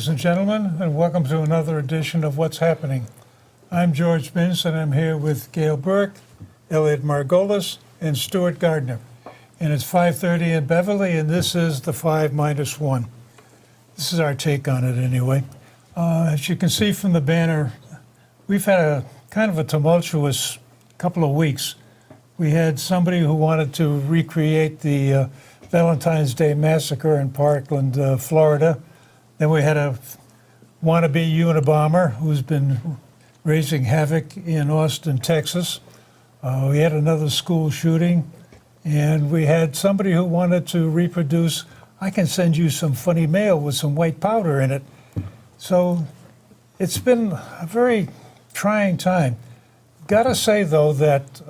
and gentlemen, and welcome to another edition of What's Happening. I'm George Binns, and I'm here with Gail Burke, Elliott Margolis, and Stu Gardner. And it's 5:30 in Beverly, and this is the 5-1. This is our take on it anyway. As you can see from the banner, we've had a kind of a tumultuous couple of weeks. We had somebody who wanted to recreate the Valentine's Day massacre in Parkland, Florida. Then we had a wannabe Unabomber who's been raising havoc in Austin, Texas. We had another school shooting, and we had somebody who wanted to reproduce, I can send you some funny mail with some white powder in it. So it's been a very trying time. Gotta say, though, that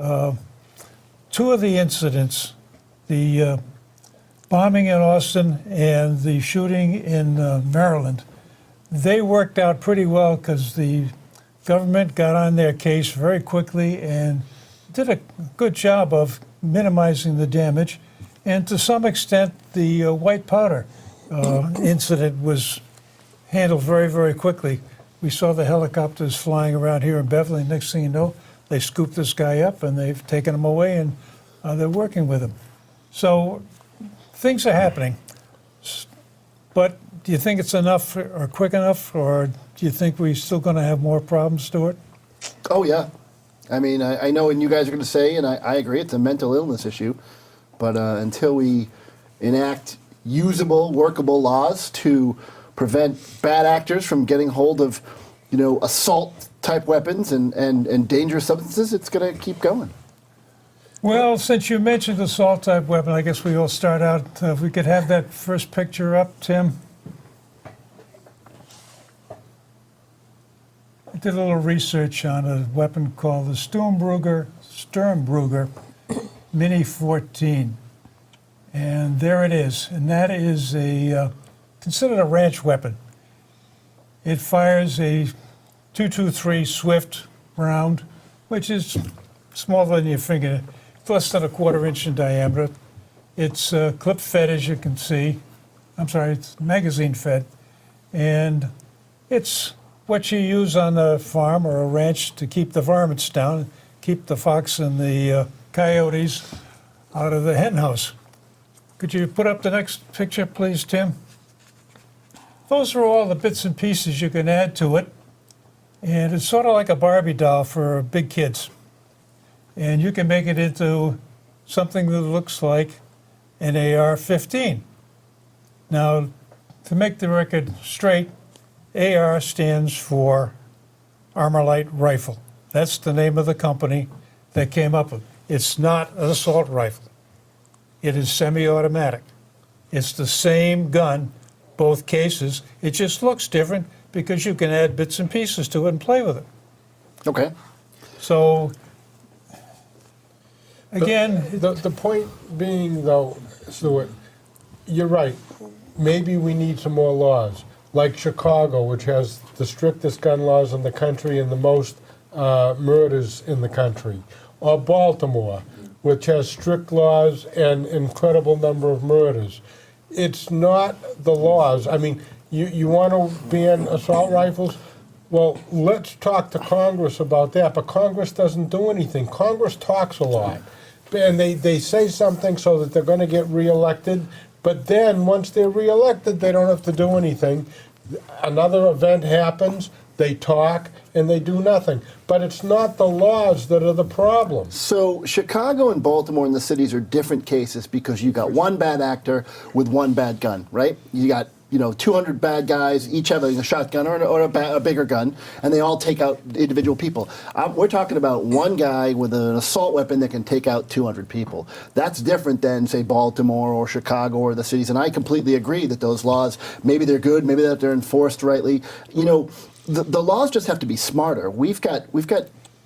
two of the incidents, the bombing in Austin and the shooting in Maryland, they worked out pretty well because the government got on their case very quickly and did a good job of minimizing the damage. And to some extent, the white powder incident was handled very, very quickly. We saw the helicopters flying around here in Beverly. Next thing you know, they scooped this guy up and they've taken him away, and they're working with him. So things are happening. But do you think it's enough or quick enough, or do you think we're still going to have more problems, Stuart? Oh, yeah. I mean, I know what you guys are going to say, and I agree, it's a mental illness issue. But until we enact usable, workable laws to prevent bad actors from getting hold of, assault-type weapons and dangerous substances, it's going to keep going. Well, since you mentioned assault-type weapon, I guess we all start out. If we could have that first picture up, Tim. I did a little research on a weapon called the Sturmbruger Mini 14. And there it is. And that is considered a ranch weapon. It fires a .223 Swift round, which is smaller than your finger, less than a quarter-inch in diameter. It's clip-fed, as you can see. I'm sorry, it's magazine-fed. And it's what you use on a farm or a ranch to keep the varmints down, keep the fox and the coyotes out of the hen house. Could you put up the next picture, please, Tim? Those are all the bits and pieces you can add to it. And it's sort of like a Barbie doll for big kids. And you can make it into something that looks like an AR-15. Now, to make the record straight, AR stands for Armalite Rifle. That's the name of the company that came up with it. It's not an assault rifle. It is semi-automatic. It's the same gun, both cases. It just looks different because you can add bits and pieces to it and play with it. Okay. So, again, the point being, though, Stuart, you're right. Maybe we need some more laws, like Chicago, which has the strictest gun laws in the country and the most murders in the country, or Baltimore, which has strict laws and incredible number of murders. It's not the laws. I mean, you want to ban assault rifles? Well, let's talk to Congress about that, but Congress doesn't do anything. Congress talks a lot, and they say something so that they're going to get reelected, but then once they're reelected, they don't have to do anything. Another event happens, they talk, and they do nothing. But it's not the laws that are the problem. So Chicago and Baltimore and the cities are different cases because you got one bad actor with one bad gun, right? You got 200 bad guys, each having a shotgun or a bigger gun, and they all take out individual people. We're talking about one guy with an assault weapon that can take out 200 people. That's different than, say, Baltimore or Chicago or the cities, and I completely agree that those laws, maybe they're good, maybe that they're enforced rightly. The laws just have to be smarter. We've got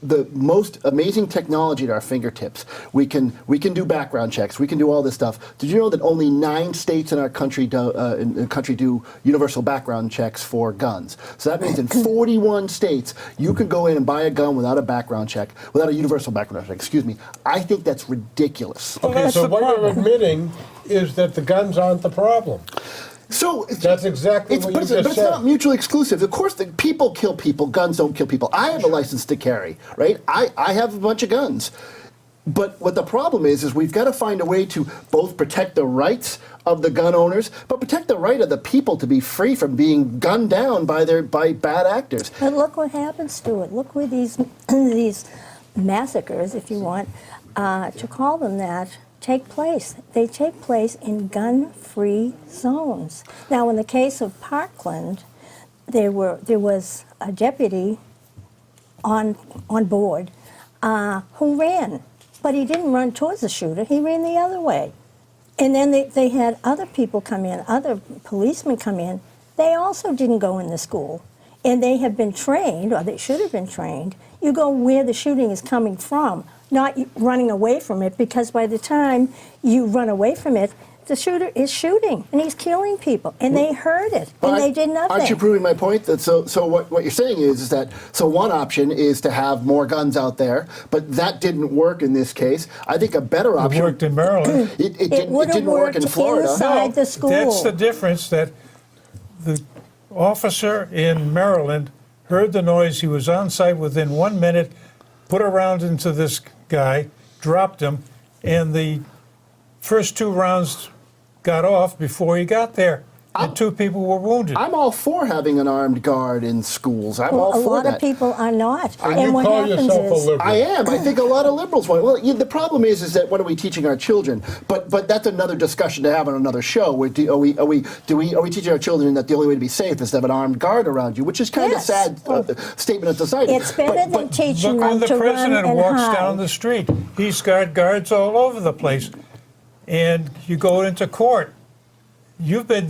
the most amazing technology at our fingertips. We can do background checks. We can do all this stuff. Did you know that only 9 states in our country do universal background checks for guns? So that means in 41 states you can go in and buy a gun without a background check, without a universal background check. Excuse me. I think that's ridiculous. Okay, so what you're admitting is that the guns aren't the problem. So That's exactly what you but just it's said. not mutually exclusive. Of course, the people kill people. Guns don't kill people. I have a license to carry, right? I have a bunch of guns. But what the problem is we've got to find a way to both protect the rights of the gun owners, but protect the right of the people to be free from being gunned down by bad actors. But look what happens to it. Look where these these massacres, if you want to call them that, take place. They take place in gun-free zones. Now, in the case of Parkland, there was a deputy on board who ran, but he didn't run towards the shooter. He ran the other way. And then they had other people come in, other policemen come in. They also didn't go in the school. And they have been trained, or they should have been trained. You go where the shooting is coming from, not running away from it, because by the time you run away from it, the shooter is shooting, and he's killing people, and they heard it, and they did nothing. Aren't you proving my point? That so what you're saying is that so one option is to have more guns out there, but that didn't work in this case. I think a better It option. worked in Maryland. It It didn't would have work in worked Florida. inside the school. That's the difference, that the officer in Maryland heard the noise. He was on site within 1 minute, put a round into this guy, dropped him, and the first 2 rounds got off before he got there. And 2 people were wounded. I'm all for having an armed guard in schools. I'm all a for lot that. of people are not. And And you what call happens yourself a is, liberal. I am. I think a lot of liberals want. Well, the problem is that what are we teaching our children? But that's another discussion to have on another show. Where are we teaching our children that the only way to be safe is to have an armed guard around you, which is kind Yes. of sad statement of society. it's better than teaching Look when them the to run president and walks hide. down the street. He's got guards all over the place. And you go into court. You've made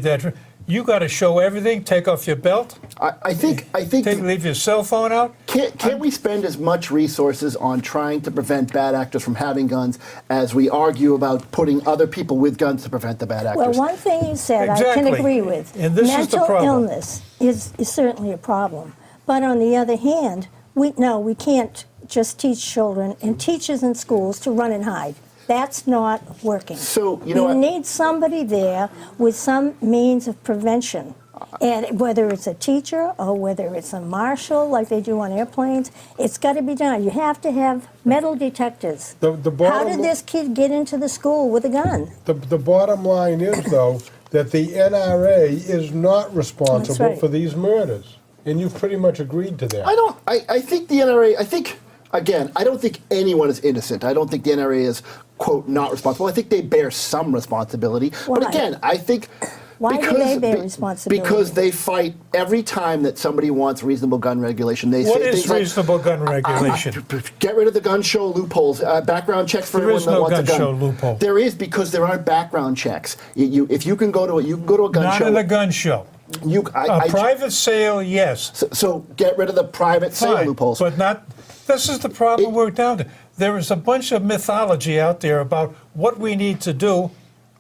that. You got to show everything. Take off your belt. I think Leave your cell phone out. Can't we spend as much resources on trying to prevent bad actors from having guns as we argue about putting other people with guns to prevent the bad Well, actors? one thing you said I can Exactly. agree with. And this is the Mental problem. illness is certainly a problem. But on the other hand, we can't just teach children and teachers in schools to run and hide. That's not working. So, you know what? need somebody there with some means of prevention. And whether it's a teacher or whether it's a marshal like they do on airplanes, it's got to be done. You have to have metal detectors. The How bottom- did this kid get into the school with a gun? The bottom line is, though, that the NRA is not responsible That's right. for these murders. And you've pretty much agreed to that. I think the NRA, again, I don't think anyone is innocent. I don't think the NRA is, quote, not responsible. I think they bear some responsibility. Why? But again, I think... Why do they bear responsibility? Because they fight every time that somebody wants reasonable gun regulation. They What say is things like, reasonable gun regulation? get rid of the gun show loopholes. Background checks for There everyone is that no wants a gun gun. show loophole. There is, because there aren't background checks. If you can go to a gun Not show. in a gun show. A private sale, yes. So get rid of the private sale Fine, loopholes. but not. This is the problem we're down to. There is a bunch of mythology out there about what we need to do,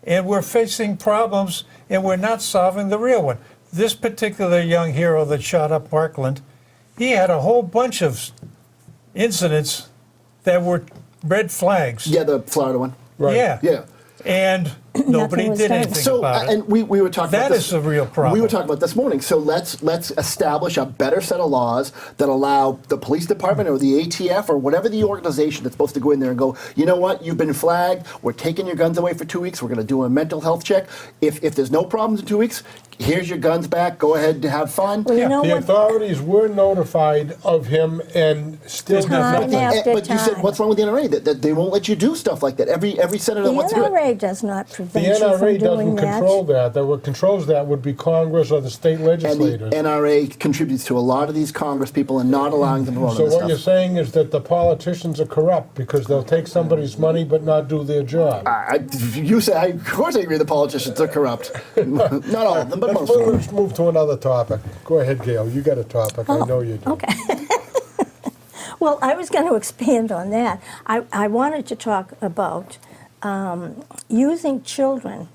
and we're facing problems, and we're not solving the real one. This particular young hero that shot up Parkland, he had a whole bunch of incidents that were red flags. Yeah, the Florida one. Right. Yeah. Yeah. And nobody was did done. anything So, about it. and we were talking That about this. is the real problem. We were talking about this morning. So let's establish a better set of laws that allow the police department or the ATF or whatever the organization that's supposed to go in there and go, you know what, you've been flagged. We're taking your guns away for 2 weeks. We're going to do a mental health check. If there's no problems in 2 weeks, here's your guns back. Go ahead and have fun. Well, you know The what? authorities were notified of him and still did Time nothing. after But you said, time. what's wrong with the NRA? That they won't let you do stuff like that. Every senator The that wants to do it. NRA does not The prevent you NRA from doesn't doing control that. that. What controls that would be Congress or the state And the legislators. NRA contributes to a lot of these Congress people and not allowing them to vote So on this what you're stuff. saying is that the politicians are corrupt because they'll take somebody's money but not do their job. You say, of course I agree the politicians are corrupt. Not all of them, but most of them. Let's move to another topic. Go ahead, Gail. You got a topic. I know you do. Okay. Well, I was going to expand on that. I wanted to talk about using children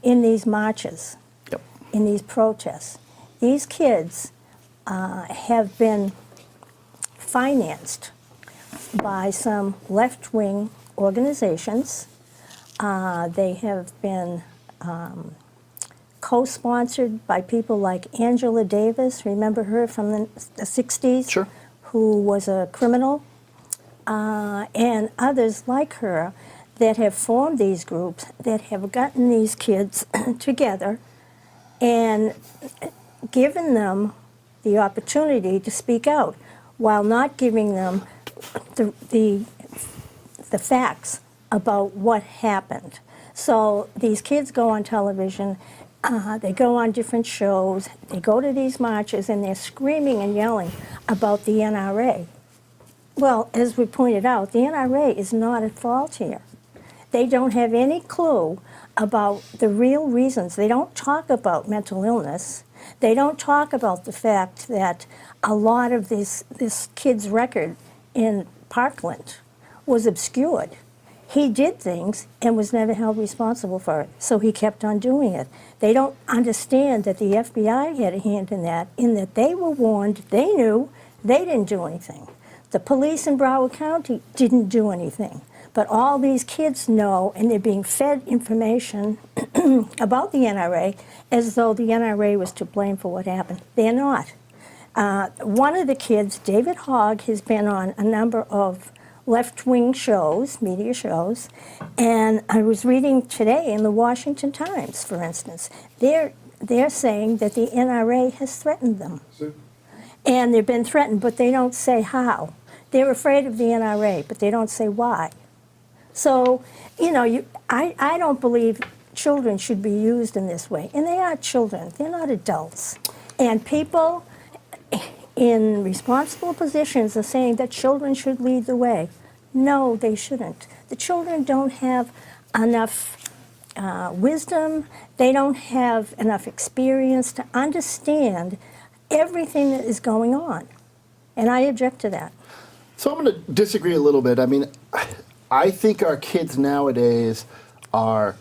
in these marches, Yep. in these protests. These kids have been financed by some left-wing organizations. They have been co-sponsored by people like Angela Davis, remember her from the 60s? Sure. Who was a criminal, and others like her that have formed these groups that have gotten these kids together and given them the opportunity to speak out while not giving them the facts about what happened. So these kids go on television, they go on different shows, they go to these marches, and they're screaming and yelling about the NRA. Well, as we pointed out, the NRA is not at fault here. They don't have any clue about the real reasons. They don't talk about mental illness. They don't talk about the fact that a lot of this kid's record in Parkland was obscured. He did things and was never held responsible for it, so he kept on doing it. They don't understand that the FBI had a hand in that they were warned, they knew, they didn't do anything. The police in Broward County didn't do anything. But all these kids know, and they're being fed information about the NRA as though the NRA was to blame for what happened. They're not. One of the kids, David Hogg, has been on a number of left-wing shows, media shows, and I was reading today in the Washington Times, for instance, they're saying that the NRA has threatened them. And they've been threatened, but they don't say how. They're afraid of the NRA, but they don't say why. So, I don't believe children should be used in this way. And they are children, they're not adults. And people in responsible positions are saying that children should lead the way. No, they shouldn't. The children don't have enough wisdom, they don't have enough experience to understand everything that is going on. And I object to that. So I'm going to disagree a little bit. I mean, I think our kids nowadays are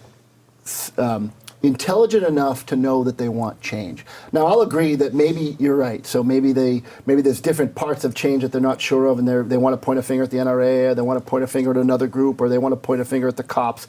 intelligent enough to know that they want change. Now, I'll agree that maybe you're right. So maybe there's different parts of change that they're not sure of, and they want to point a finger at the NRA, or they want to point a finger at another group, or they want to point a finger at the cops.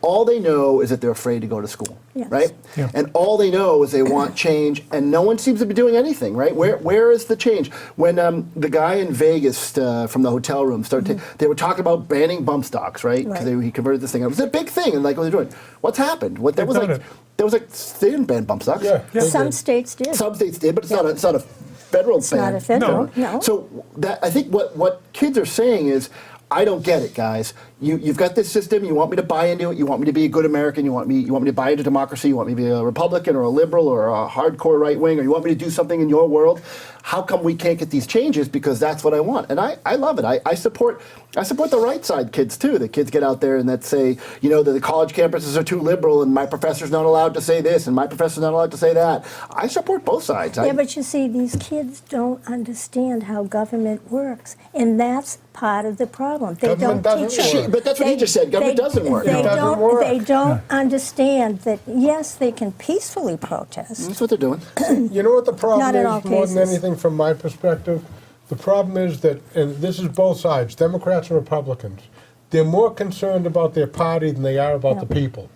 All they know is that they're afraid to go to school, Yes. right? Yeah. And all they know is they want change, and no one seems to be doing anything, right? Where is the change? When the guy in Vegas from the hotel room started, they were talking about banning bump stocks, right? Because Right. he converted this thing. It was a big thing, and like, what are they doing? What's happened? What They've done it. they didn't ban bump stocks. Yeah. They Some did. states did. Some states did, but it's not a federal ban. not a federal, no. So I think what kids are saying is, I don't get it, guys. You've got this system. You want me to buy into it. You want me to be a good American. You want me to buy into democracy. You want me to be a Republican or a liberal or a hardcore right wing, or you want me to do something in your world. How come we can't get these changes? Because that's what I want, and I love it. I support the right side kids too. The kids get out there and that say, that the college campuses are too liberal, and my professor's not allowed to say this, and my professor's not allowed to say that. I support both sides. Yeah, but you see, these kids don't understand how government works, and that's part of the problem. They Government don't doesn't teach work. them. But that's what he just said. Government doesn't work. It doesn't work. They don't understand that, yes, they can peacefully protest. That's what they're doing. You know what the problem Not in all is, more than cases. anything from my perspective? The problem is that, and this is both sides, Democrats and Republicans, they're more concerned about their party than they are about the people.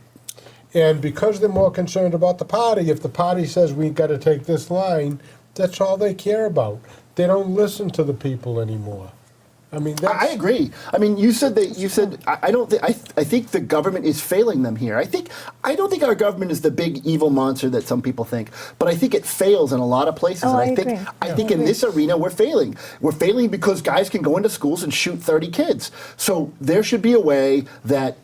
And because they're more concerned about the party, if the party says we've got to take this line, that's all they care about. They don't listen to the people anymore. I mean, that's, I agree. I mean, you said I don't think I think the government is failing them here. I don't think our government is the big evil monster that some people think, but I think it fails in a lot of places. Oh, and I think agree. I think in this arena we're failing. We're failing because guys can go into schools and shoot 30 kids. So there should be a way that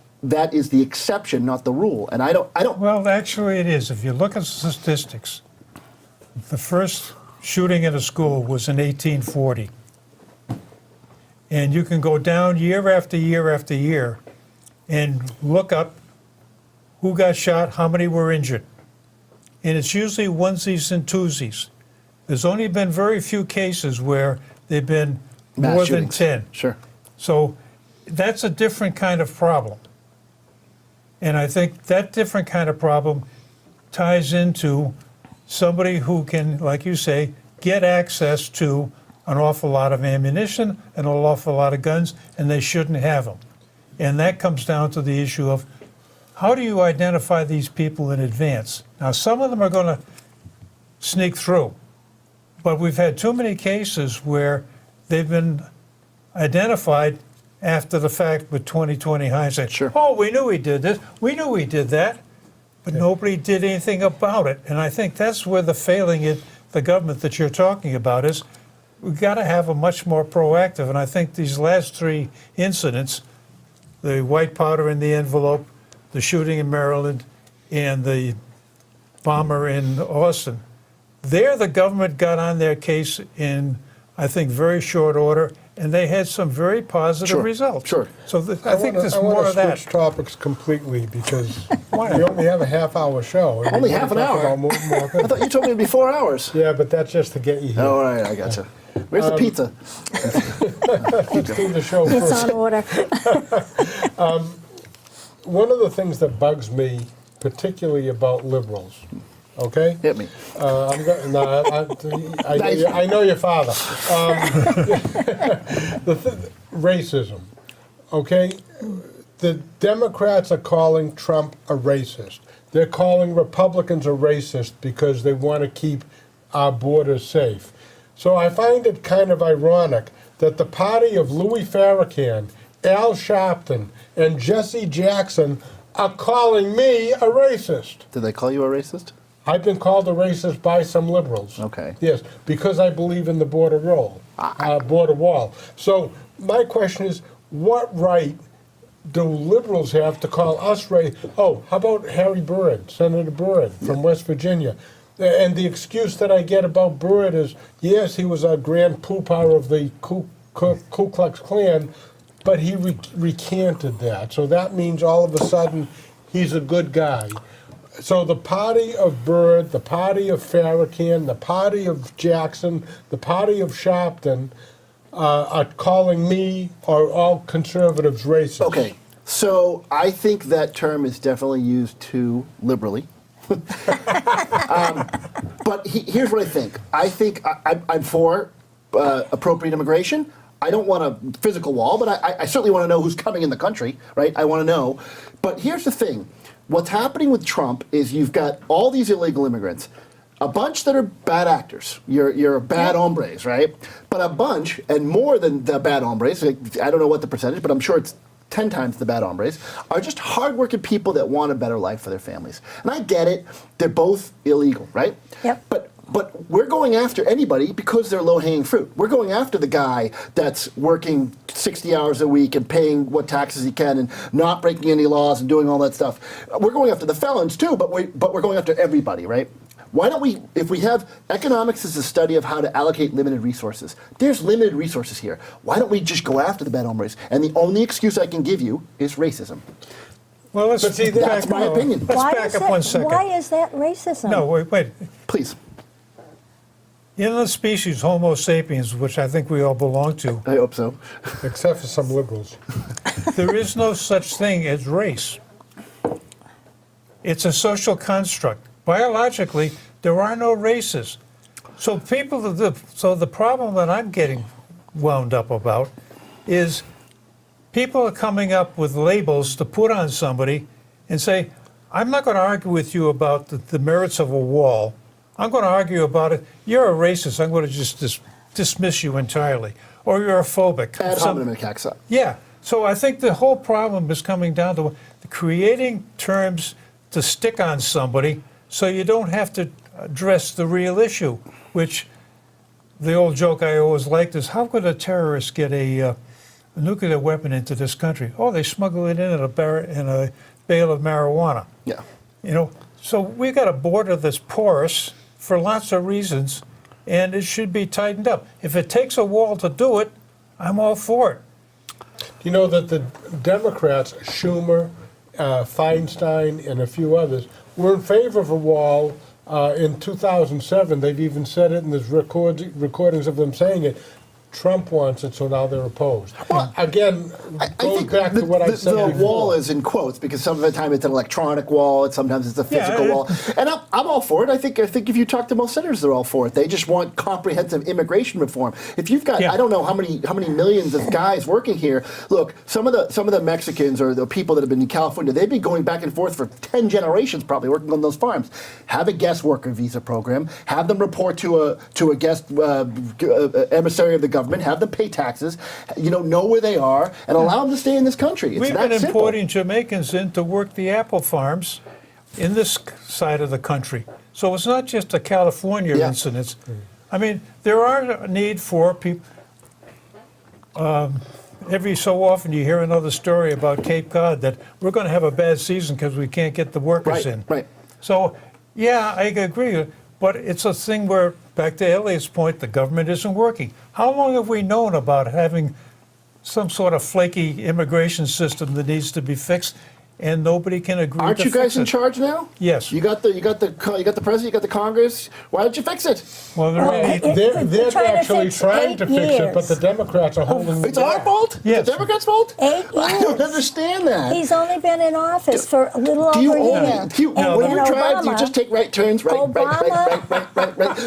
is the exception, not the rule. And I don't. Well, actually, it is. If you look at statistics, the first shooting in a school was in 1840. And you can go down year after year after year and look up who got shot, how many were injured. And it's usually onesies and twosies. There's only been very few cases where they've been Mass more shootings. than 10. Sure. So that's a different kind of problem. And I think that different kind of problem ties into somebody who can, like you say, get access to an awful lot of ammunition and an awful lot of guns, and they shouldn't have them. And that comes down to the issue of how do you identify these people in advance? Now, some of them are going to sneak through, but we've had too many cases where they've been identified after the fact with 20/20 hindsight. Sure. Oh, we knew he did this. We knew he did that, but nobody did anything about it. And I think that's where the failing in the government that you're talking about is. We've got to have a much more proactive. And I think these last three incidents, the white powder in the envelope, the shooting in Maryland, and the bomber in Austin, there the government got on their case in, I think, very short order, and they had some very positive Sure, results. sure. So I think there's more of that. switch topics completely because we only have a half-hour show. and Only we half an wanna talk hour? about more I things. thought you told me it'd be 4 hours. Yeah, but that's just to get you here. Oh, all right, I gotcha. Where's the pizza? Let's do the show It's first. on order. One of the things that bugs me, particularly about liberals, okay? Hit me. I'm go- no, I know your father. Racism, okay? The Democrats are calling Trump a racist. They're calling Republicans a racist because they want to keep our borders safe. So I find it kind of ironic that the party of Louis Farrakhan, Al Sharpton, and Jesse Jackson are calling me a racist. Did they call you a racist? I've been called a racist by some liberals. Okay. Yes, because I believe in the border wall. So my question is, what right do liberals have to call us racist? Oh, how about Harry Byrd, Senator Byrd from West Virginia? And the excuse that I get about Byrd is, yes, he was a grand poobah of the Ku Klux Klan, but he recanted that. So that means all of a sudden he's a good guy. So the party of Byrd, the party of Farrakhan, the party of Jackson, the party of Sharpton are calling me or all conservatives racist. Okay, so I think that term is definitely used too liberally. But here's what I think. I'm for appropriate immigration. I don't want a physical wall, but I certainly want to know who's coming in the country, right? I want to know. But here's the thing. What's happening with Trump is you've got all these illegal immigrants, a bunch that are bad actors. You're bad hombres, right? But a bunch, and more than the bad hombres, I don't know what the percentage, but I'm sure it's 10 times the bad hombres, are just hardworking people that want a better life for their families. And I get it. They're both illegal, right? Yep. But we're going after anybody because they're low-hanging fruit. We're going after the guy that's working 60 hours a week and paying what taxes he can and not breaking any laws and doing all that stuff. We're going after the felons too, but we're going after everybody, right? Why don't we, if we have economics is a study of how to allocate limited resources, there's limited resources here. Why don't we just go after the bad hombres? And the only excuse I can give you is racism. Well, let's But see, that's my opinion. Let's back up 1 second. Why is that racism? No, wait. Please. In the species Homo sapiens, which I think we all belong to, I hope so. Except for some liberals. there is no such thing as race. It's a social construct. Biologically, there are no races. So the problem that I'm getting wound up about is people are coming up with labels to put on somebody and say, I'm not going to argue with you about the merits of a wall. I'm going to argue about it. You're a racist. I'm going to just dismiss you entirely. Or you're a phobic. Ad hominem attacks. Yeah. So I think the whole problem is coming down to creating terms to stick on somebody so you don't have to address the real issue, which the old joke I always liked is, how could a terrorist get a nuclear weapon into this country? Oh, they smuggle it in a bale of marijuana. Yeah. So we've got a border that's porous for lots of reasons, and it should be tightened up. If it takes a wall to do it, I'm all for it. You know that the Democrats, Schumer, Feinstein, and a few others, were in favor of a wall in 2007. They've even said it, and there's recordings of them saying it. Trump wants it, so now they're opposed. Again, goes back to what I said the before. wall is in quotes because some of the time it's an electronic wall, and sometimes it's a physical wall. And I'm all for it. I think if you talk to most senators, they're all for it. They just want comprehensive immigration reform. If you've got, I don't know how many millions of guys working here. Look, some of the Mexicans or the people that have been in California, they've been going back and forth for 10 generations probably working on those farms. Have a guest worker visa program. Have them report to a guest emissary of the government. Have them pay taxes. Know where they are and allow them to stay in this country. It's We've that been simple. importing Jamaicans in to work the apple farms in this side of the country. So it's not just a California incident. I mean, there are a need for people. Every so often you hear another story about Cape Cod that we're going to have a bad season because we can't get the workers in. Right. So, yeah, I agree. But it's a thing where, back to Elliott's point, the government isn't working. How long have we known about having some sort of flaky immigration system that needs to be fixed, and nobody can agree Aren't to you guys fix in it? charge now? Yes. You got the president. You got the Congress. Why don't you fix it? Well, Well, They're trying to actually fix trying to 8 fix it, but years. the Democrats are holding It's our fault. Yes. It's the Democrats' fault. 8 years. I don't understand that. He's only been in office for a little Do you over a only? year. Do you, And when we drive, do you Obama- just take right turns? Right.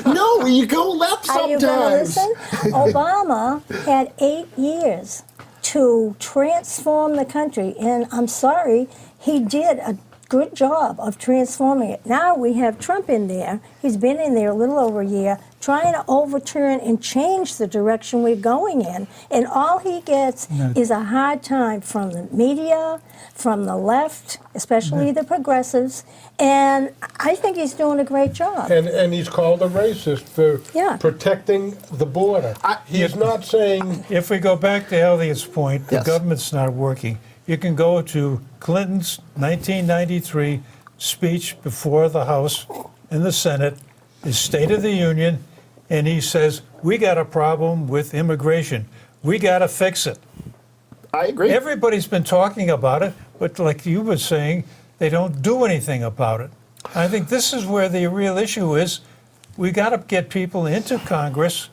No, you go left Are you going to sometimes. listen? Obama had 8 years to transform the country, and I'm sorry, he did a good job of transforming it. Now we have Trump in there. He's been in there a little over a year, trying to overturn and change the direction we're going in. And all he gets is a hard time from the media, from the left, especially the progressives. And I think he's doing a great job. and he's called a racist for Yeah. protecting the border. He is not saying If we go back to Elliott's point, the Yes. government's not working. You can go to Clinton's 1993 speech before the House and the Senate, his State of the Union, and he says, we got a problem with immigration. We got to fix it. I agree. Everybody's been talking about it, but like you were saying, they don't do anything about it. I think this is where the real issue is. We got to get people into Congress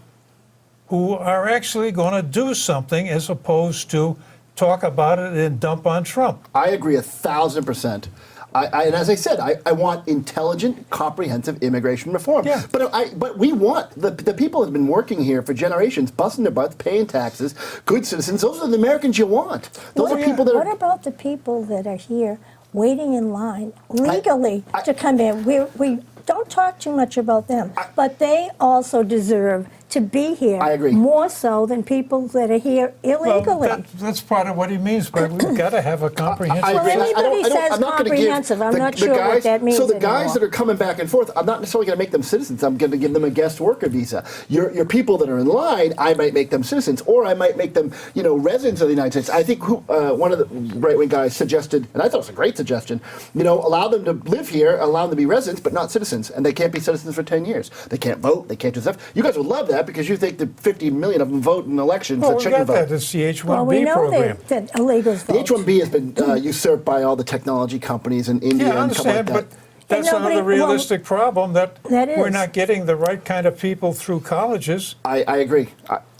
who are actually going to do something as opposed to talk about it and dump on Trump. I agree 1,000%. And as I said, I want intelligent, comprehensive immigration reform. Yeah. But we want the people that have been working here for generations, busting their butts, paying taxes, good citizens. Those are the Americans you want. Those are people that What are. about the people that are here waiting in line legally to come in? We don't talk too much about them, but they also deserve to be here. I agree. More so than people that are here illegally. Well, that's part of what he means, but we've got to have a comprehensive. Well, anybody says I'm not gonna give comprehensive. I'm not sure what guys, that means So the guys anymore. that are coming back and forth, I'm not necessarily going to make them citizens. I'm going to give them a guest worker visa. Your people that are in line, I might make them citizens, or I might make them, residents of the United States. I think one of the right-wing guys suggested, and I thought it was a great suggestion, allow them to live here, allow them to be residents, but not citizens, and they can't be citizens for 10 years. They can't vote. They can't do stuff. You guys would love that because you think that 50 million of them vote in elections Well, that we shouldn't got vote. that. It's the H-1B well, we know program. that illegals The vote. H-1B has been usurped by all the technology companies in India Yeah, I and stuff like understand, that. but that's nobody- another realistic problem that That we're is. not getting the right kind of people through colleges, I agree.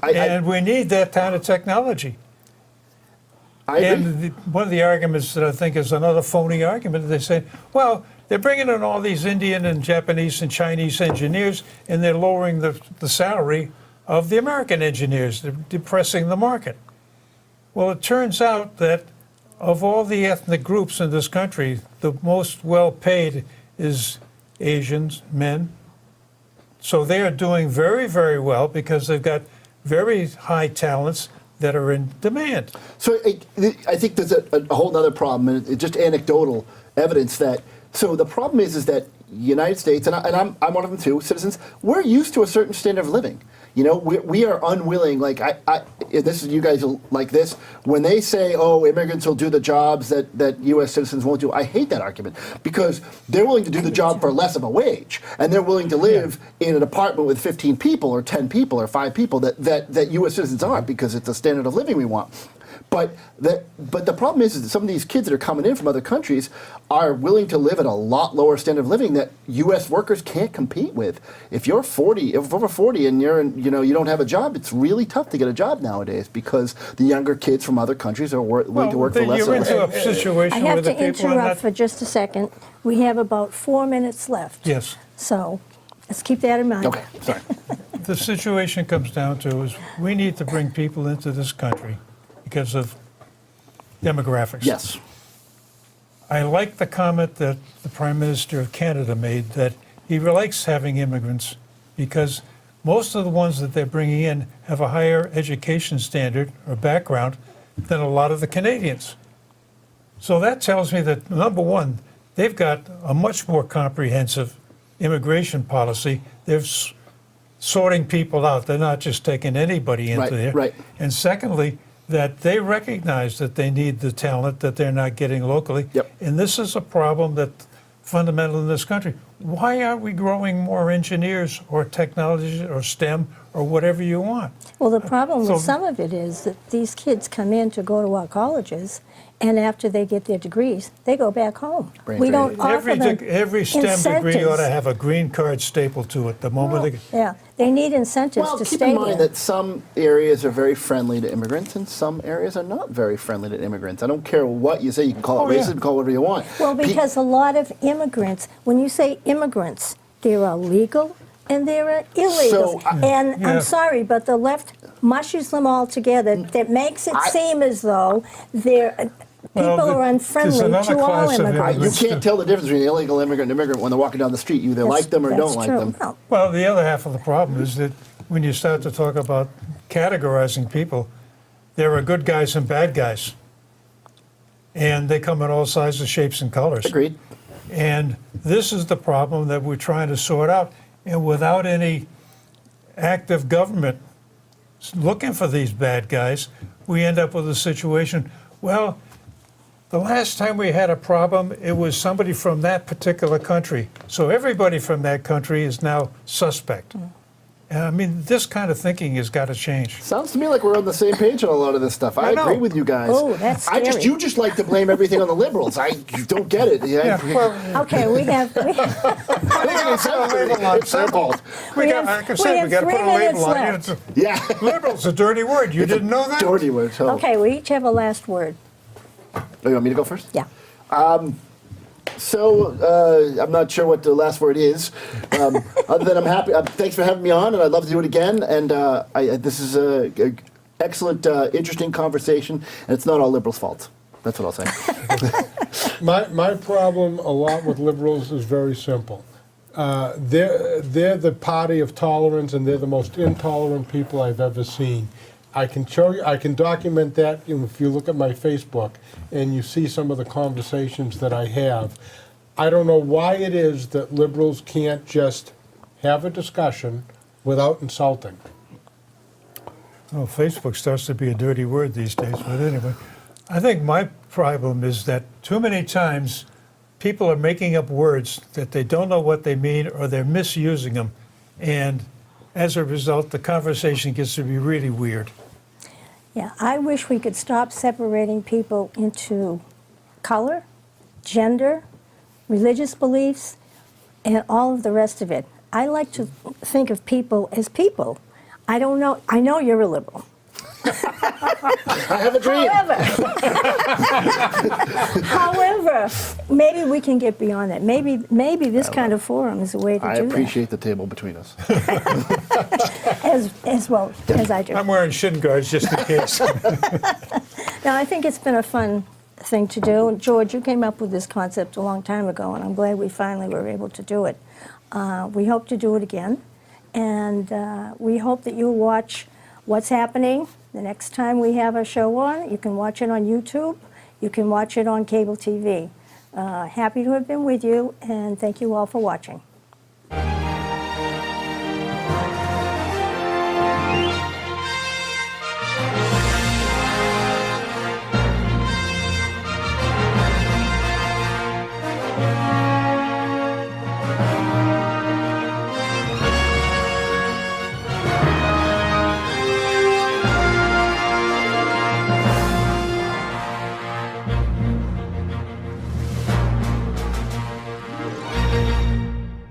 and we need that kind of technology. I agree. And one of the arguments that I think is another phony argument, they say, well, they're bringing in all these Indian and Japanese and Chinese engineers, and they're lowering the salary of the American engineers. They're depressing the market. Well, it turns out that of all the ethnic groups in this country, the most well-paid is Asians, men. So they are doing very, very well because they've got very high talents that are in demand. So I think there's a whole other problem, and it's just anecdotal evidence that. So the problem is that United States, and I'm one of them too, citizens, we're used to a certain standard of living. We are unwilling. Like this is you guys are like this. When they say, "Oh, immigrants will do the jobs that U.S. citizens won't do," I hate that argument because they're willing to do the job for less of a wage, and they're willing to live in an apartment with 15 people or 10 people or 5 people that U.S. citizens aren't because it's a standard of living we want. But the problem is that some of these kids that are coming in from other countries are willing to live at a lot lower standard of living that U.S. workers can't compete with. If you're over 40 and you don't have a job, it's really tough to get a job nowadays because the younger kids from other countries are willing to work for less. You're into a situation I where have the to people are interrupt not. for just a second. We have about 4 minutes left. Yes. So let's keep that in mind. Okay, sorry. The situation comes down to is we need to bring people into this country because of demographics. Yes. I like the comment that the Prime Minister of Canada made that he likes having immigrants because most of the ones that they're bringing in have a higher education standard or background than a lot of the Canadians. So that tells me that, number one, they've got a much more comprehensive immigration policy. They're sorting people out. They're not just taking anybody into Right, there. right. And secondly, that they recognize that they need the talent that they're not getting locally. Yep. And this is a problem that fundamental in this country. Why aren't we growing more engineers or technology or STEM or whatever you want? Well, the problem So- with some of it is that these kids come in to go to our colleges, and after they get their degrees, they go back home. Brain We drain. don't offer them Every STEM degree ought incentives. to have a green card stapled to it the moment they Yeah, they need incentives Well, to keep stay in mind here. that some areas are very friendly to immigrants and some areas are not very friendly to immigrants. I don't care what you say. You can call it Oh, yeah. racism, call it whatever you want. Well, because a lot of immigrants, when you say immigrants, there are legal and there are illegals. And Yeah. I'm sorry, but the left mushes them all together. That makes it seem as though they're people Well, are there's unfriendly another to all class of immigrants. You can't tell the difference between an illegal immigrant and immigrant when they're walking down the street. You either like them or That's don't like true. them. No. Well, the other half of the problem is that when you start to talk about categorizing people, there are good guys and bad guys. And they come in all sizes, shapes, and colors. Agreed. And this is the problem that we're trying to sort out. And without any active government looking for these bad guys, we end up with a situation, well, the last time we had a problem, it was somebody from that particular country. So everybody from that country is now suspect. And I mean, this kind of thinking has got to change. Sounds to me like we're on the same page on a lot of this stuff. I I know. agree with you guys. Oh, that's scary. You just like to blame everything on the liberals. I don't get it. Yeah, well, Okay, we have It's their fault. we We got, have- like I we said, have we got to 3 put a label minutes on left. it. Yeah. Liberal's a dirty word. You didn't know that? Dirty word. So. okay. We each have a last word. Oh, you want me to go first? Yeah. So I'm not sure what the last word is, other than I'm happy. Thanks for having me on, and I'd love to do it again. And this is a excellent, interesting conversation, and it's not all liberals' fault. That's what I'll say. My problem a lot with liberals is very simple. They're the party of tolerance, and they're the most intolerant people I've ever seen. I can show you, I can document that if you look at my Facebook and you see some of the conversations that I have. I don't know why it is that liberals can't just have a discussion without insulting. Well, Facebook starts to be a dirty word these days, but anyway. I think my problem is that too many times people are making up words that they don't know what they mean or they're misusing them. And as a result, the conversation gets to be really weird. Yeah, I wish we could stop separating people into color, gender, religious beliefs, and all of the rest of it. I like to think of people as people. I don't know. I know you're a liberal. I have a dream. However, maybe we can get beyond that. Maybe this kind of forum is a way to I do appreciate the table between us. that. As well as I do. I'm wearing shin guards just in case. Now, I think it's been a fun thing to do. And George, you came up with this concept a long time ago, and I'm glad we finally were able to do it. We hope to do it again, and we hope that you'll watch what's happening the next time we have a show on. You can watch it on YouTube. You can watch it on cable TV. Happy to have been with you, and thank you all for watching.